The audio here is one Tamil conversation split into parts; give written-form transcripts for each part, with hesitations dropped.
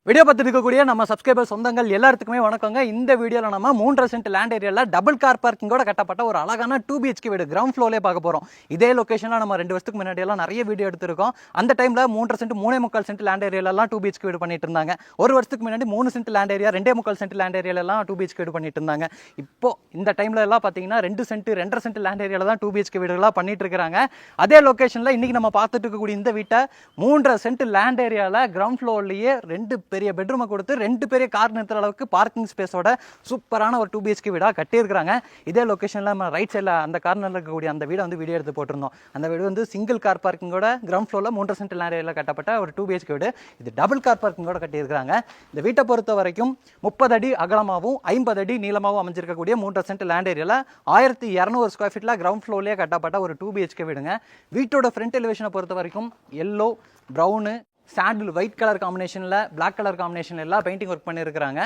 வீடியோ பார்த்துட்டு இருக்கக்கூடிய நம்ம சப்ஸ்கிரைபர் சொந்தங்கள் எல்லாத்துக்குமே வணக்கங்க. இந்த வீடியோவில் நம்ம 3.5 சென்ட் லேண்ட் ஏரியாவில் டபுள் கார் பார்க்கிங்கோட கட்டப்பட்ட ஒரு அழகான 2 BHK வீடு கிரவுண்ட் ஃப்ளோர்லேயே பார்க்க போகிறோம். இதே லொக்கேஷனில் நம்ம 2 வருஷத்துக்கு முன்னாடியெல்லாம் நிறைய வீடியோ எடுத்திருக்கோம். அந்த டைமில் 3.5 சென்ட் 3.25 சென்ட் லேண்ட் ஏரியாலலாம் 2 BHK வீடு பண்ணிட்டு இருந்தாங்க. ஒரு வருஷத்துக்கு முன்னாடி 3 cent land area 2.25 cent land ஏரியாலலாம் 2 BHK வீடு பண்ணிட்டு இருந்தாங்க. இப்போ இந்த டைமில் எல்லாம் பார்த்தீங்கன்னா 2 சென்ட் 2.5 சென்ட் லேண்ட் ஏரியாவில் தான் 2 BHK வீடுகளாக பண்ணிட்டு இருக்காங்க. அதே லொக்கேஷனில் இன்றைக்கி நம்ம பார்த்துட்டு இருக்கக்கூடிய இந்த வீட்டை 3.5 சென்ட் லேண்ட் ஏரியாவில் கிரவுண்ட் ஃப்ளோர்லேயே 2 பெரிய பெட்ரூமை கொடுத்து 2 பெரிய கார் நிறுத்துற அளவுக்கு பார்க்கிங் ஸ்பேஸோட சூப்பரான ஒரு 2 BHK வீடாக கட்டியிருக்காங்க. இதே லொக்கேஷனில் நம்ம ரைட் சைடில் அந்த கார்னரில் இருக்கக்கூடிய அந்த வீடை வந்து வீடியோ எடுத்து போட்டிருந்தோம். அந்த வீடு வந்து சிங்கிள் கார் பார்க்கிங்கோட கிரவுண்ட் ஃப்ளோரில் 3.5 சென்ட் லேண்ட் ஏரியாவில் கட்டப்பட்ட ஒரு 2 BHK வீடு. இது டபுள் கார் பார்க்கிங்கோட கட்டியிருக்காங்க. இந்த வீட்டை பொறுத்த வரைக்கும் 30 அடி அகலமாகவும் 50 அடி நீளமாகவும் அமைஞ்சிருக்கக்கூடிய 3.5 சென்ட் லேண்ட் ஏரியாவில் 1200 ஸ்கொயர் ஃபீட்டில் கிரவுண்ட் ஃப்ளோர்லேயே கட்டப்பட்ட ஒரு 2 BHK வீடுங்க. வீட்டோட ஃப்ரண்ட் எலிவேஷனை பொறுத்த வரைக்கும் எல்லோ, ப்ரௌனு, சாண்டில் ஒயிட் கலர் காம்பினேஷனில் பிளாக் கலர் காம்பினேஷனில் எல்லாம் பெயிண்டிங் ஒர்க் பண்ணியிருக்காங்க.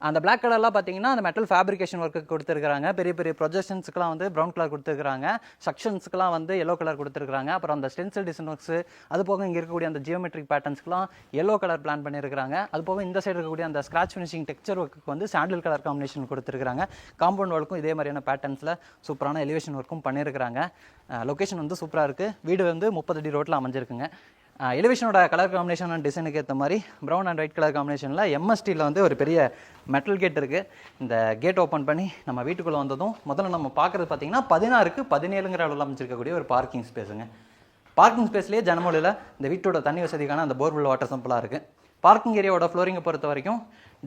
அந்த பிளாக் கலர்லாம் பார்த்தீங்கன்னா அந்த மெட்டல் ஃபேப்ரிகேஷன் ஒர்க்கு கொடுத்துருக்காங்க. பெரிய பெரிய ப்ரொஜெக்ஷன்ஸ்க்குலாம் வந்து ப்ரௌன் கலர் கொடுத்துருக்காங்க. செக்ஷன்ஸ்க்குலாம் வந்து எல்லோ கலர் கொடுத்துருக்காங்க. அப்புறம் அந்த ஸ்டென்சில் டிசைன் ஒர்க்ஸ், அது போக இங்கே இருக்கக்கூடிய அந்த ஜியோமெட்ரிக் பேட்டர்ன்ஸ்க்குலாம் எல்லோ கலர் பிளான் பண்ணியிருக்காங்க. அது போக இந்த சைடு இருக்கக்கூடிய அந்த ஸ்க்ராட்ச் ஃபினிஷிங் டெக்ஸ்சர் ஒர்க்கு வந்து சாண்டில் கலர் காம்பினேஷன் கொடுத்துருக்காங்க. காம்பவுண்ட் ஒர்க்கும் இதே மாதிரியான பேட்டர்ன்ஸில் சூப்பரான எலிவேஷன் ஒர்க்கும் பண்ணியிருக்காங்க. லொக்கேஷன் வந்து சூப்பராக இருக்குது. வீடு வந்து 30 அடி ரோட்டில் அமைஞ்சிருக்குங்க. எலிவேஷனோட கலர் காம்பினேஷன் அண்ட் டிசைனுக்கு ஏற்ற மாதிரி ப்ரௌன் அண்ட் ஒயிட் கலர் காம்பினேஷனில் எம்எஸ்டியில் வந்து ஒரு பெரிய மெட்டல் கேட் இருக்குது. இந்த கேட் ஓப்பன் பண்ணி நம்ம வீட்டுக்குள்ளே வந்ததும் முதல்ல நம்ம பார்க்குறது பார்த்தீங்கன்னா 16க்கு 17ங்கிற அளவில் அமைச்சிருக்கக்கூடிய ஒரு பார்க்கிங் ஸ்பேஸுங்க. பார்க்கிங் ஸ்பேஸ்லேயே ஜனமொழியில் இந்த வீட்டோட தண்ணி வசதிக்கான அந்த போர்வெல் வாட்டர் சம்பிளாக இருக்குது. பார்க்கிங் ஏரியாவோட ஃப்ளோரிங்கை பொறுத்த வரைக்கும்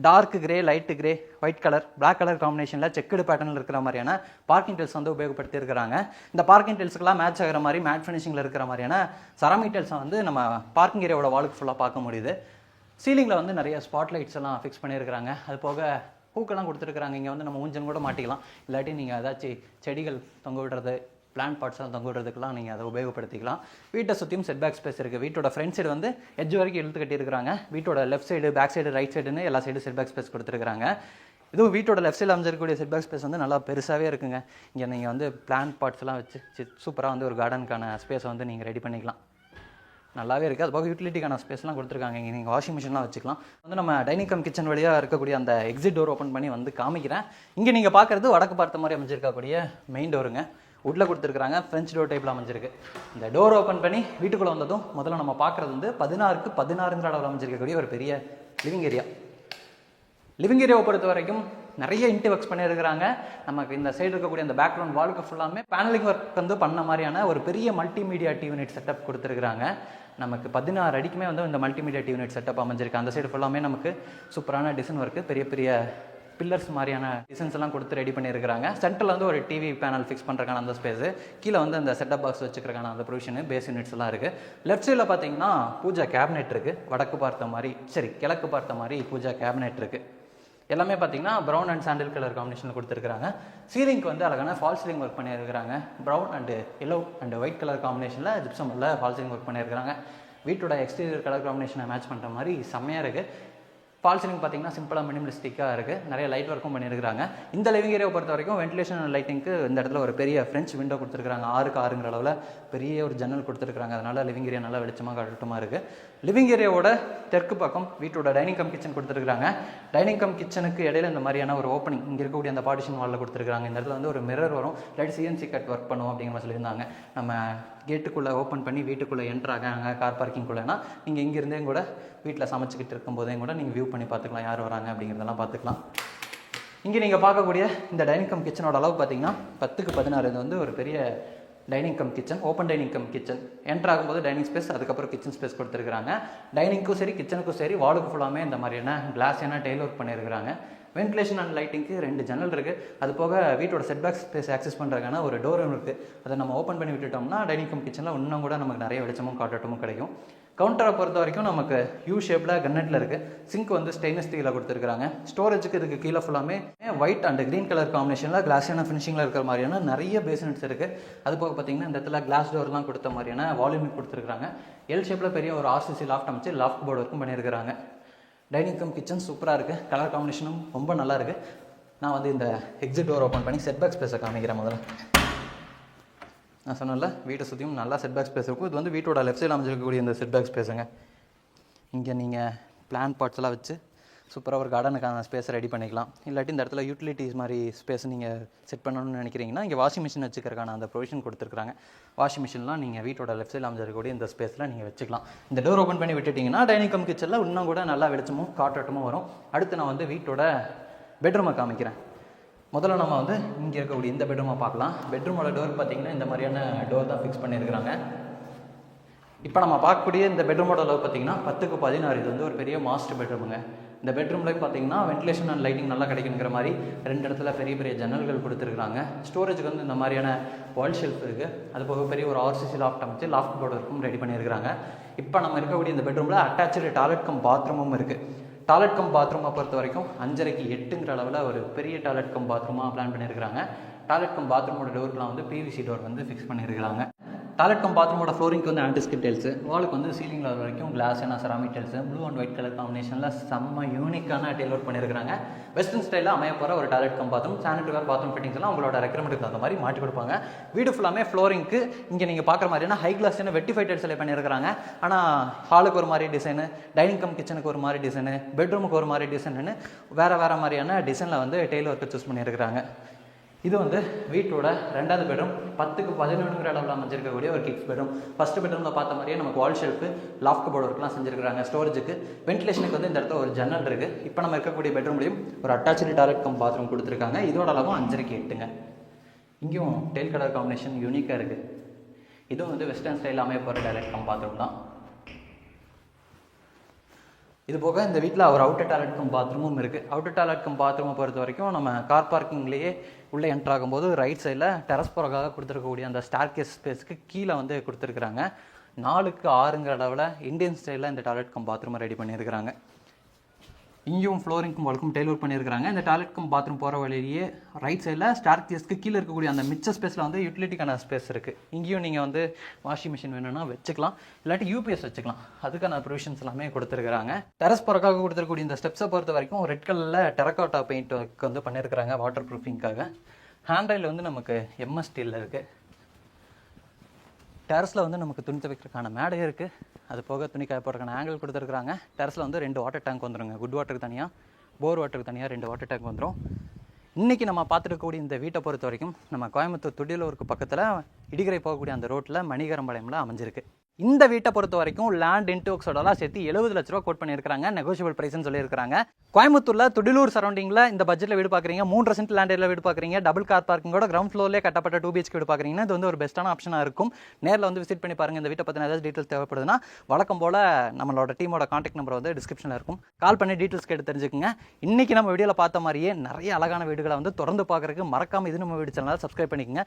dark grey, light grey, white colour, black colour காம்பினேஷனில் செக்குடு பேட்டர்னில் இருக்கிற மாதிரியான பார்க்கிங் டைல்ஸ் வந்து உபயோகப்படுத்தி இருக்கிறாங்க. இந்த பார்க்கிங் டைல்ஸுக்கெல்லாம் மேட்ச் ஆகிற மாதிரி மேட் ஃபினிஷிங்கில் இருக்கிற மாதிரியான செராமிக் டைல்ஸை வந்து நம்ம பார்க்கிங் ஏரியாவோட வாலுக்கு ஃபுல்லாக பார்க்க முடியுது. சீலிங்கில் வந்து நிறைய ஸ்பாட் லைட்ஸ் எல்லாம் ஃபிக்ஸ் பண்ணியிருக்கிறாங்க. அது போக ஹூக்கெல்லாம் கொடுத்துருக்குறாங்க. இங்கே வந்து நம்ம ஊஞ்சல் கூட மாட்டிக்கலாம். இல்லாட்டி நீங்கள் ஏதாச்சும் செடிகள் தொங்க விடுறது, பிளான்ட் பார்ட்ஸ்லாம் தொங்க விடுறதுக்குலாம் நீங்கள் அதை உபயோகப்படுத்திக்கலாம். வீட்டை சுற்றியும் செட் பேக் ஸ்பேஸ் இருக்குது. வீட்டோட ஃப்ரண்ட் சைடு வந்து எட்ஜ் வரைக்கும் இழுத்து கட்டியிருக்காங்க. வீட்டோட left side, back side, right சைடுன்னு எல்லா சைடு செட் பேக் ஸ்பேஸ் கொடுத்துருக்காங்க. இதுவும் வீட்டோட லெஃப்ட் சைடில் அமைஞ்சிருக்கக்கூடிய செட் பேக் ஸ்பேஸ் வந்து நல்லா பெருசாகவே இருக்குங்க. இங்கே நீங்கள் வந்து பிளான்ட் பார்ட்ஸ்லாம் வச்சு சூப்பராக வந்து ஒரு கார்டனுக்கான ஸ்பேஸை வந்து நீங்கள் ரெடி பண்ணிக்கலாம். நல்லாவே இருக்குது. அது போக யூட்டிலிட்டிக்கான ஸ்பேஸ்லாம் கொடுத்துருக்காங்க. இங்கே நீங்கள் வாஷிங் மிஷின்லாம் வச்சுக்கலாம். வந்து நம்ம டைனிங் கம் கிச்சன் வழியாக இருக்கக்கூடிய அந்த எக்ஸிட் டோர் ஓப்பன் பண்ணி வந்து காமிக்கிறேன். இங்கே நீங்கள் பார்க்குறது வடக்கு பார்த்த மாதிரி அமைஞ்சிருக்கக்கூடிய மெயின் டோருங்க. உட்ல கொடுத்துருக்காங்க. ஃப்ரெஞ்ச் டோர் டைப்பில் அமைஞ்சிருக்கு. இந்த டோர் ஓப்பன் பண்ணி வீட்டுக்குள்ளே வந்ததும் முதல்ல நம்ம பார்க்குறது வந்து 16க்கு 16ங்கிற அளவில் அமைஞ்சிருக்கக்கூடிய ஒரு பெரிய லிவிங் ஏரியா. லிவிங் ஏரியாவை பொறுத்த வரைக்கும் நிறைய இன்டி ஒர்க்ஸ் பண்ணியிருக்கிறாங்க. நமக்கு இந்த சைடு இருக்கக்கூடிய அந்த பேக்ரவுண்ட் வாலுக்கு ஃபுல்லாமே பேனலிங் ஒர்க் வந்து பண்ண மாதிரியான ஒரு பெரிய மல்டிமீடியா டிவி யூனிட் செட்டப் கொடுத்துருக்காங்க. நமக்கு 16 அடிக்குமே வந்து இந்த மல்டிமீடியா டிவி யூனிட் செட்டப் அமைஞ்சிருக்கு. அந்த சைடு ஃபுல்லாமே நமக்கு சூப்பரான டிசைன் ஒர்க்கு, பெரிய பெரிய பில்லர்ஸ் மாதிரியான டிசைன்ஸ் எல்லாம் கொடுத்து ரெடி பண்ணியிருக்கிறாங்க. சென்டரில் வந்து ஒரு டிவி பேனல் ஃபிக்ஸ் பண்ணுறக்கான அந்த ஸ்பேஸு, கீழே வந்து அந்த செட்டப் பாக்ஸ் வச்சுக்கிறக்கான அந்த ப்ரொவிஷனு, பேஸ் யூனிட்ஸ் எல்லாம் இருக்குது. லெஃப்ட் சைடில் பார்த்தீங்கன்னா பூஜா கேபினெட் இருக்குது. வடக்கு பார்த்த மாதிரி, கிழக்கு பார்த்த மாதிரி பூஜா கேபினெட் இருக்குது. எல்லாமே பார்த்தீங்கன்னா ப்ரௌன் அண்ட் சாண்டில் கலர் காம்பினேஷனில் கொடுத்துருக்காங்க. சீலிங்க்கு வந்து அழகான ஃபால் சீலிங் ஒர்க் பண்ணியிருக்கிறாங்க. Brown and yellow and white colour காம்பினேஷனில் ஜிப்சமில் ஃபால் சீலிங் ஒர்க் பண்ணியிருக்கிறாங்க. வீட்டோட எக்ஸ்டீரியர் கலர் காம்பினேஷனை மேட்ச் பண்ணுற மாதிரி செம்மையாக இருக்குது. ஃபால் சீலிங் பார்த்தீங்கன்னா சிம்பிளாக மினிமலிஸ்டிக்காக இருக்குது. நிறைய லைட் ஒர்க்கும் பண்ணியிருக்காங்க. இந்த லிவிங் ஏரியாவை பொறுத்த வரைக்கும் வென்டிலேஷன் அண்ட் லைட்டிங்க்கு இந்த இடத்துல ஒரு பெரிய ஃப்ரெஞ்ச் விண்டோ கொடுத்துருக்காங்க. 6க்கு 6ங்கிற அளவில் பெரிய ஒரு ஜன்னல் கொடுத்துருக்காங்க. அதனால் லிவிங் ஏரியா நல்லா வெளிச்சமாக கட்டமாக இருக்குது. லிவிங் ஏரியாவோட தெற்கு பக்கம் வீட்டோட டைனிங் கம் கிச்சன் கொடுத்துருக்காங்க. டைனிங் கம் கிச்சனுக்கு இடையில இந்த மாதிரியான ஒரு ஓப்பனிங் இங்கே இருக்கக்கூடிய அந்த பார்ட்டிஷன் வாலில் கொடுத்துருக்காங்க. இந்த இடத்துல வந்து ஒரு மிரர் வரும். இல்லாட்டி சிஎன்சி கட் ஒர்க் பண்ணுவோம் அப்படிங்கிற மாதிரி சொல்லியிருந்தாங்க. நம்ம கேட்டுக்குள்ளே ஓப்பன் பண்ணி வீட்டுக்குள்ளே என்ட்ரு ஆகாங்க கார் பார்க்கிங்குள்ளேனா நீங்கள் இங்கேருந்தே கூட வீட்டில் சமைச்சிக்கிட்டு இருக்கும்போதே கூட நீங்கள் வியூ பண்ணி பார்த்துக்கலாம், யார் வராங்க அப்படிங்கிறதெல்லாம் பார்த்துக்கலாம். இங்கே நீங்கள் பார்க்கக்கூடிய இந்த டைனிங் கம் கிச்சனோட அளவு பார்த்தீங்கன்னா 10க்கு 16. இது வந்து ஒரு பெரிய dining cum kitchen, open dining cum kitchen. Enter ஆகும்போது டைனிங் ஸ்பேஸ், அதுக்கப்புறம் கிச்சன் ஸ்பேஸ் கொடுத்துருக்காங்க. டைனிங்க்கும் சரி கிச்சனுக்கும் சரி வாலுக்கு ஃபுல்லாமே இந்த மாதிரியான கிளாஸான டைல் ஒர்க் பண்ணியிருக்கிறாங்க. வென்டிலேஷன் அண்ட் லைட்டிங்க்கு 2 ஜன்னல் இருக்குது. அது போக வீட்டோட செட்பேக் ஸ்பேஸ் ஆக்சஸ் பண்ணுறதுக்கான ஒரு டோரும் இருக்குது. அதை நம்ம ஓப்பன் பண்ணி விட்டுட்டோம்னா டைனிங் கம் கிச்சனில் இன்னும் கூட நமக்கு நிறைய வெளிச்சமும் காட்டட்டமும் கிடைக்கும். கவுண்டரை பொறுத்த வரைக்கும் நமக்கு யூ ஷேப்பில் கன்னெட்டில் இருக்குது. சிங்க் வந்து ஸ்டெயின்லெஸ் ஸ்டீலில் கொடுத்துருக்காங்க. ஸ்டோரேஜுக்கு இதுக்கு கீழே ஃபுல்லாமே ஒயிட் அண்ட் க்ரீன் கலர் காம்பினேஷனில் கிளாஸான ஃபினிஷிங்கில் இருக்கிற மாதிரியான நிறைய பேஸ்மெண்ட்ஸ் இருக்குது. அது போக பார்த்தீங்கன்னா இந்த இடத்துல கிளாஸ் டோர்லாம் கொடுத்த மாதிரியான வால்யூம் கொடுத்துருக்காங்க. எல் ஷேப்பில் பெரிய ஒரு RCC லாஃப்ட் அமைச்சு லாஃப்ட் போர்டு ஒர்க்கும் பண்ணியிருக்கிறாங்க. டைனிங் கம் கிச்சன் சூப்பராக இருக்குது. கலர் காம்பினேஷனும் ரொம்ப நல்லா இருக்குது. நான் வந்து இந்த எக்ஸிட் டோர் ஓப்பன் பண்ணி செட்பேக் ஸ்பேஸை காமிக்கிறேன். முதல்ல நான் சொன்னல வீட்டை சுற்றியும் நல்லா செட்பேக் ஸ்பேஸ் இருக்கும். இது வந்து வீட்டோட லெஃப்ட் சைடில் அமைச்சிருக்கக்கூடிய இந்த செட்பேக் ஸ்பேஸுங்க. இங்கே நீங்கள் பிளான் பார்ட்ஸ் எல்லாம் வச்சு சூப்பராக ஒரு கார்டனுக்கான ஸ்பேஸ் ரெடி பண்ணிக்கலாம். இல்லாட்டி இந்த இடத்துல யூட்டிலிட்டிஸ் மாதிரி ஸ்பேஸ் நீங்கள் செட் பண்ணணும்னு நினைக்கிறீங்கன்னா இங்கே வாஷிங் மிஷின் வச்சுக்கிறக்கான அந்த ப்ரொவிஷன் கொடுத்துருக்காங்க. வாஷிங் மிஷின்லாம் நீங்கள் வீட்டோட லெஃப்ட் சைடில் அமைஞ்சிருக்கக்கூடிய இந்த ஸ்பேஸில் நீங்கள் வச்சுக்கலாம். இந்த டோர் ஓப்பன் பண்ணி விட்டுட்டிங்கன்னா டைனிங் கம் கிச்சனில் இன்னும் கூட நல்லா வெளிச்சமும் காற்றோட்டமும் வரும். அடுத்து நான் வந்து வீட்டோட பெட்ரூமை காமிக்கிறேன். முதல்ல நம்ம வந்து இங்கே இருக்கக்கூடிய இந்த பெட்ரூமை பார்க்கலாம். பெட்ரூமோட டோர் பார்த்திங்கன்னா இந்த மாதிரியான டோர் தான் ஃபிக்ஸ் பண்ணியிருக்கிறாங்க. இப்போ நம்ம பார்க்கக்கூடிய இந்த பெட்ரூமோட அளவு பார்த்திங்கன்னா 10x16. இது வந்து ஒரு பெரிய மாஸ்டர் பெட்ரூமுங்க. இந்த பெட்ரூம்லேயும் பார்த்தீங்கன்னா வென்டிலேஷன் அண்ட் லைட்டிங் நல்லா கிடைக்குங்கிற மாதிரி 2 இடத்துல பெரிய பெரிய ஜன்னல்கள் கொடுத்துருக்காங்க. ஸ்டோரேஜுக்கு வந்து இந்த மாதிரியான வால் ஷெல்ஃப் இருக்குது. அது போக பெரிய ஒரு ஆர்சிசி லாஃப்ட் அமைச்சு லாஃப்ட் போர்டருக்கும் ரெடி பண்ணியிருக்காங்க. இப்போ நம்ம இருக்கக்கூடிய இந்த பெட்ரூமில் அட்டாச்சு டாய்லெட் கம் பாத்ரூமும் இருக்குது. டாய்லெட் கம் பாத்ரூமை பொறுத்த வரைக்கும் 5.5x 8ங்கிற அளவில் ஒரு பெரிய டாய்லெட் கம் பாத்ரூமாக பிளான் பண்ணியிருக்கிறாங்க. டாய்லெட் கம் பாத்ரூமோட டோருக்குலாம் வந்து பிவிசி டோர் வந்து ஃபிக்ஸ் பண்ணியிருக்கிறாங்க. டாய்லெட் கம் பாத்ரூமோட ஃப்ளோரிங்க்கு வந்து ஆன்டிஸ்கிட் டைல்ஸு, வாலுக்கு வந்து சீலிங் லெவல் வரைக்கும் glass and ceramic tiles, blue and white colour காம்பினேஷனில் செம்ம யூனிக்கான டெய்ல் ஒர்க் பண்ணியிருக்காங்க. வெஸ்டர்ன் ஸ்டைலில் அமைய போகிற ஒரு டாய்லெட் கம் பாத்ரூம். சானிட்டரி வேர் பாத்ரூம் ஃபிட்டிங்ஸ் எல்லாம் உங்களோட ரெக்கமெண்டுக்கு தகுந்த மாதிரி மாட்டி கொடுப்பாங்க. வீடு ஃபுல்லாமே ஃப்ளோரிங்க்கு இங்கே நீங்கள் பார்க்குற மாதிரியான ஹை கிளாஸ்னு வெட்டிஃபை டைல்ஸ் எல்லாம் பண்ணியிருக்காங்க. ஆனால் ஹாலுக்கு ஒரு மாதிரி டிசைனு, டைனிங் கம் கிச்சனுக்கு ஒரு மாதிரி டிசைனு, பெட்ரூமுக்கு ஒரு மாதிரி டிசைனு, வேறு மாதிரியான டிசைனில் வந்து டெய்ல் ஒர்க்கு சூஸ் பண்ணியிருக்கிறாங்க. இது வந்து வீட்டோட 2வது பெட்ரூம். 10x11ங்கிற அளவில் அமைஞ்சிருக்கக்கூடிய ஒரு கிட்ஸ் பெட்ரூம். ஃபஸ்ட்டு பெட்ரூமில் பார்த்த மாதிரியே நமக்கு வால் ஷெல்ஃபு, லாஃப்ட் போர்டு ஒர்க்லாம் செஞ்சுருக்காங்க. ஸ்டோரேஜுக்கு வென்டிலேஷனுக்கு வந்து இந்த இடத்துல ஒரு ஜன்னல் இருக்குது. இப்போ நம்ம இருக்கக்கூடிய பெட்ரூம்லையும் ஒரு அட்டாச்சு டாய்லெட் கம் பாத்ரூம் கொடுத்துருக்காங்க. இதோட அளவும் 5.5x 8ங்க. இங்கேயும் டெயில் கலர் காம்பினேஷன் யூனிக்காக இருக்குது. இதுவும் வந்து வெஸ்டர்ன் ஸ்டைலில் அமைய போகிற டாய்லெட் கம் பாத்ரூம் தான். இது போக இந்த வீட்டில் ஒரு அவுட்டர் டாய்லெட் கம் பாத்ரூமும் இருக்குது. அவுட்டர் டாய்லெட் கம் பாத்ரூமை பொறுத்த வரைக்கும் நம்ம கார் பார்க்கிங்லேயே உள்ளே என்ட்ரு ஆகும்போது ரைட் சைடில் டெரஸ் போகிறக்காக கொடுத்துருக்கக்கூடிய அந்த ஸ்டார்கேஸ் ஸ்பேஸ்க்கு கீழே வந்து கொடுத்துருக்குறாங்க. 4x6ங்கிற அளவில் இந்தியன் ஸ்டைலில் இந்த டாய்லெட் கம் பாத்ரூமை ரெடி பண்ணியிருக்கிறாங்க. இங்கேயும் ஃப்ளோரிங்க்கும் வாலுக்கும் டெய்ல் ஒர்க் பண்ணியிருக்காங்க. இந்த டாய்லெட் கம் பாத்ரூம் போகிற வழியிலேயே ரைட் சைடில் ஸ்டார்கேஸ்க்கு கீழே இருக்கக்கூடிய அந்த மிச்ச ஸ்பேஸில் வந்து யூட்டிலிட்டிக்கான ஸ்பேஸ் இருக்குது. இங்கேயும் நீங்கள் வந்து வாஷிங் மிஷின் வேணும்னா வச்சுக்கலாம், இல்லாட்டி யூபிஎஸ் வச்சுக்கலாம். அதுக்கான ப்ரொவிஷன்ஸ் எல்லாமே கொடுத்துருக்காங்க. டெரஸ் போகிறக்காக கொடுத்துருக்கூடிய இந்த ஸ்டெப்ஸை பொறுத்த வரைக்கும் ரெட் கலரில் டெரக்கோட்டா பெயிண்ட் ஒர்க் வந்து பண்ணியிருக்கிறாங்க வாட்டர் ப்ரூஃபிங்காக. ஹேண்ட்ரைல் வந்து நமக்கு எம்எஸ் ஸ்டீலில் இருக்குது. டெரஸில் வந்து நமக்கு துணி துவைக்கிறதுக்கான மேடை இருக்குது. அது போக துணி காய போடுறதுக்கான ஆங்கிள் கொடுத்துருக்குறாங்க. டெரஸில் வந்து 2 வாட்டர் டேங்க் வந்துடுங்க. குட் வாட்டருக்கு தனியாக, போர் வாட்டருக்கு தனியாக 2 வாட்டர் டேங்க் வந்துடும். இன்றைக்கி நம்ம பார்த்துருக்கக்கூடிய இந்த வீட்டை பொறுத்த வரைக்கும் நம்ம கோயம்புத்தூர் துடியலூருக்கு பக்கத்தில் இடிகரை போகக்கூடிய அந்த ரோட்டில் மணிகரம்பாளையமில் அமைஞ்சிருக்கு. இந்த வீட்டை பொறுத்த வரைக்கும் லேண்ட் இன்டோக்ஸோடலாம் சேர்த்து 70 லட்ச ரூபா கோட் பண்ணியிருக்காங்க. நெகோஷியபிள் ப்ரைஸ்னு சொல்லியிருக்காங்க. கோயம்புத்தூரில் துடிலூர் சரௌண்டிங்கில் இந்த பட்ஜெட்டில் வீடு பார்க்குறீங்க, 3 சென்ட் லேண்ட் ஏரியாவில் வீடு பார்க்குறீங்க, டபுள் கார் பார்க்கிங்கோட கிரவுண்ட் ஃப்ளோர்லேயே கட்டப்பட்ட 2BHK வீடு பார்க்குறீங்கன்னா இது வந்து ஒரு பெஸ்ட்டான ஆப்ஷனாக இருக்கும். நேரில் வந்து விசிட் பண்ணி பாருங்கள். இந்த வீட்டை பற்றின ஏதாவது டீட்டெயில்ஸ் தேவைப்படுதுன்னா வழக்கம் போல் நம்மளோட டீமோட கான்டாக்ட் நம்பர் வந்து டிஸ்கிரிப்ஷனில் இருக்கும். கால் பண்ணி டீட்டெயில்ஸ் கேட்டு தெரிஞ்சுக்கோங்க. இன்றைக்கி நம்ம வீடியோவில் பார்த்த மாதிரியே நிறைய அழகான வீடுகளை வந்து தொடர்ந்து பார்க்குறதுக்கு மறக்காமல் இது நம்ம வீடு சேனலை சப்ஸ்கிரைப் பண்ணிக்கோங்க.